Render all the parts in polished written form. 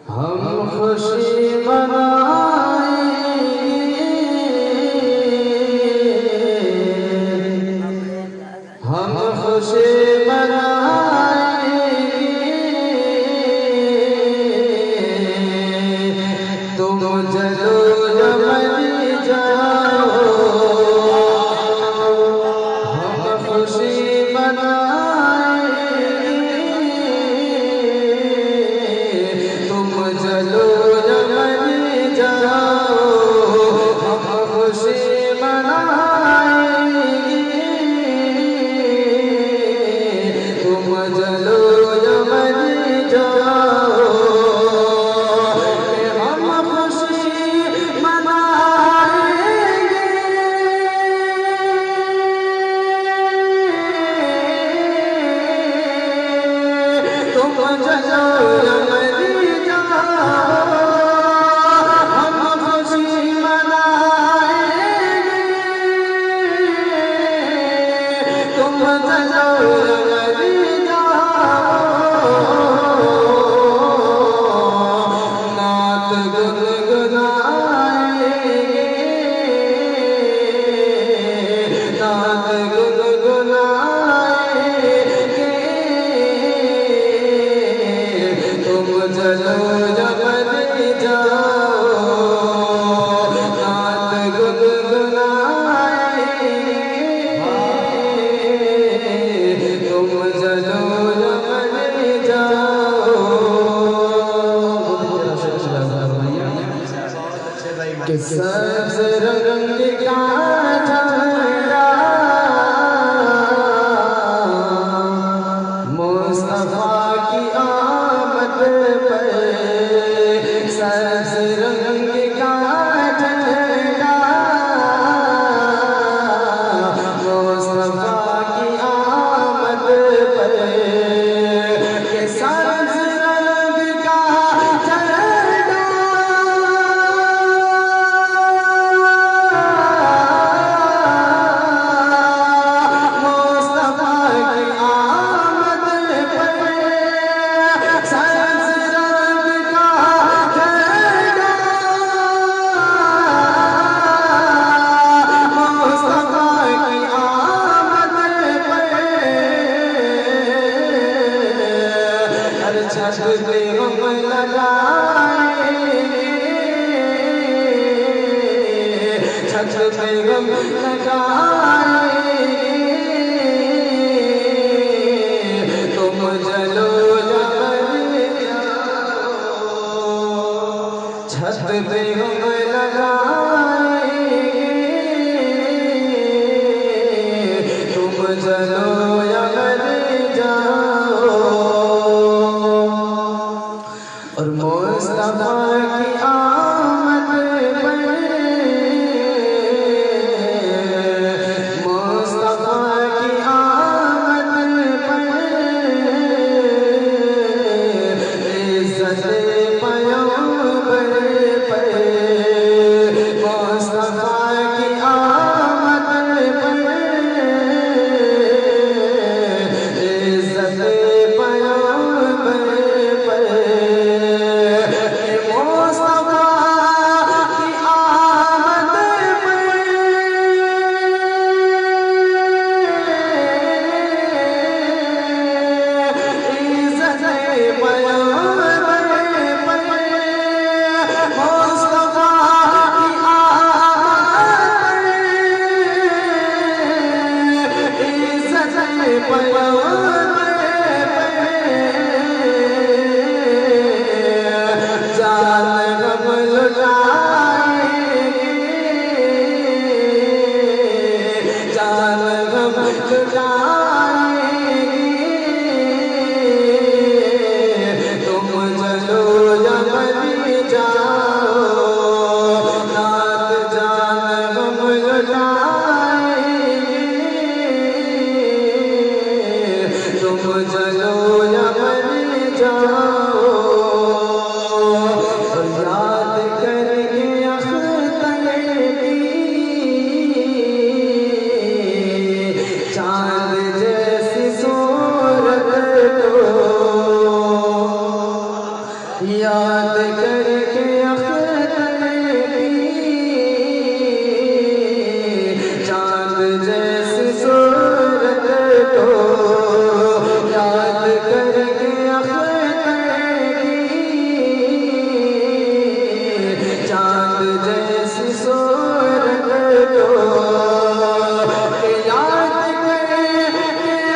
हम खुशी मनाएंगे, हम खुशी मनाएंगे, तुम चलो जमनी जाओ। हम खुशी मनाएंगे, तुम चलो जमनी जाओ। हम खुशी मनाएंगे, तुम चलो जमनी जाओ। हम खुशी मनाएंगे, तुम चलो जमनी जाओ। हम खुशी मनाएंगे, तुम चलो जमनी जाओ। नात गुनगुनाएंगे, नात गुनगुनाएंगे, तुम चलो जमनी जाओ। नात गुनगुनाएंगे, तुम चलो जमनी जाओ। कि सब्ज़ रंग का झंडा मुस्तफा की आमद पर, सब्ज़ रंग का झंडा मुस्तफा की आमद पर। कि सब्ज़ रंग का झंडा मुस्तफा की आमद पर, सब्ज़ रंग का झंडा मुस्तफा की आमद पर। हर छत पे हम लगाएंगे, छत पे हम लगाएंगे, तुम चलो जमनी जाओ। छत पे हम लगाएंगे, तुम चलो जमनी जाओ। और मुस्तफा की आमद पर, मुस्तफा की आमद पर, इज़्ज़त पैगंबर पर, मुस्तफा की आमद पर, इज़्ज़त पैगंबर पर। मुस्तफा याद करके अख्तर की चांद जैसी सूरत को, याद करके अख्तर की चांद जैसी सूरत को, याद करके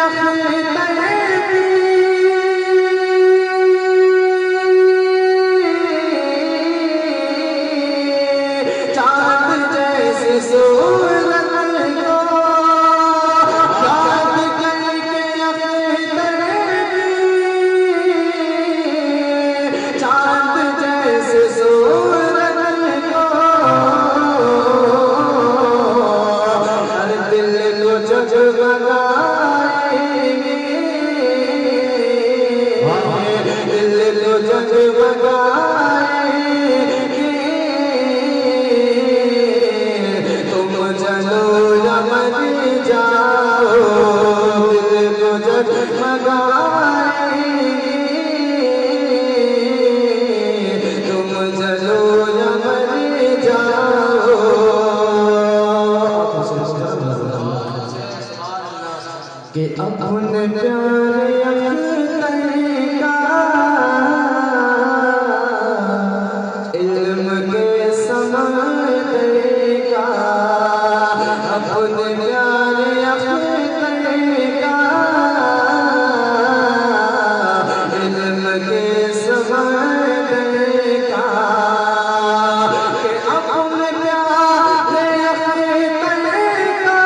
अख्तर की चांद जैसी सूरत को, याद करके अख्तर की चांद जैसी सूरत को, हर दिल को जगमगाएगी, दिल को जगमगाएगी, तुम जलो या मर जाओ, दिल को जगमगाएगी, तुम जलो या मर जाओ। कि अपने प्यारे अख्तर का इल्म के समझेगा, अपने प्यारे अख्तर का इल्म के समझेगा, कि अपने प्यारे अख्तर का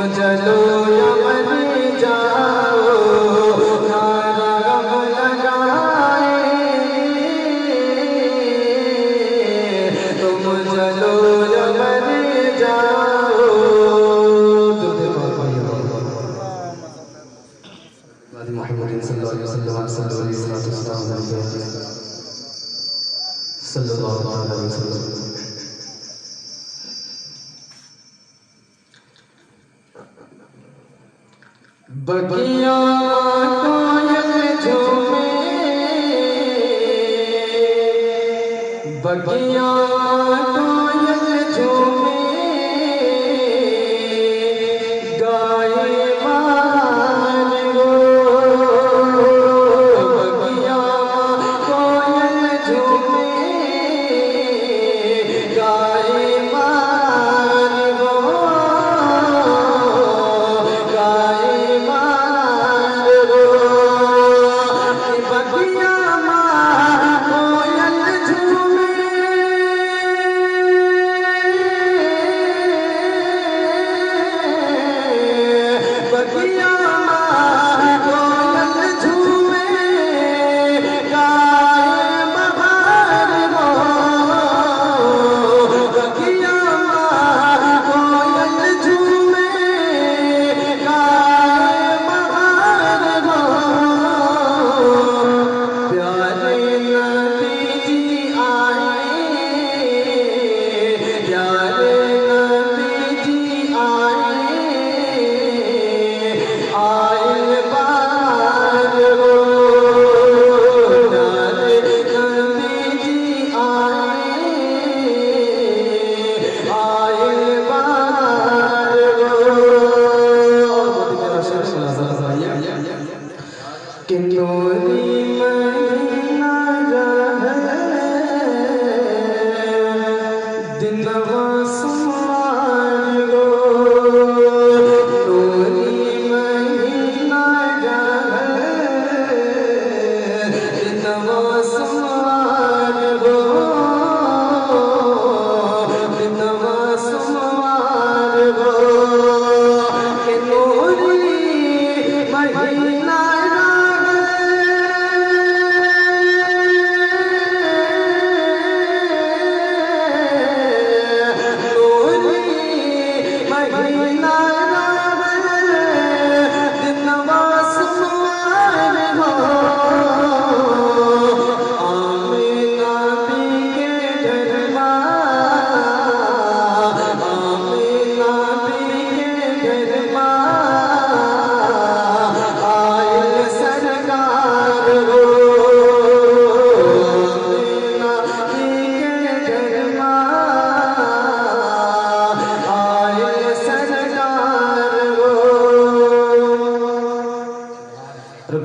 चलो या मर जाओ, नारा गम लगाएंगे, तुम चलो या मर जाओ। मोहम्मद सल्लल्लाहु अलैहि वसल्लम। बगिया कोयल झूमे, बगिया कोयल झूमे, गाए मान गो, बगिया कोयल झूमे, गाए मान गो, गाए बगिया कोयल झूमे,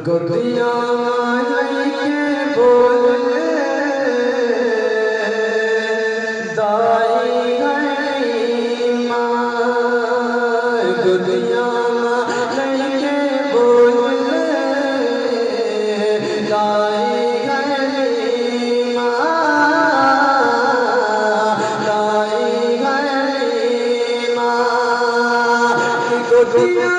गोदियां लेके बोले दाई गई माँ, गोदियां लेके बोले दाई गई माँ, दाई गई माँ, गोदियां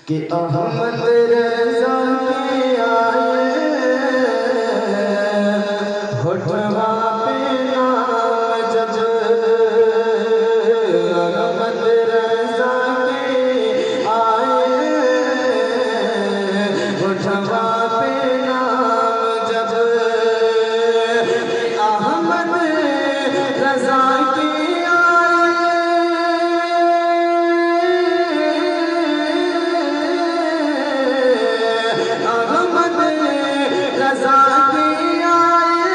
कि अहमद रज़ा के आए होठवा पे नाम जब, अहमद रज़ा के आए होठवा पे नाम जब, अहमद रज़ा के रज़ा की आए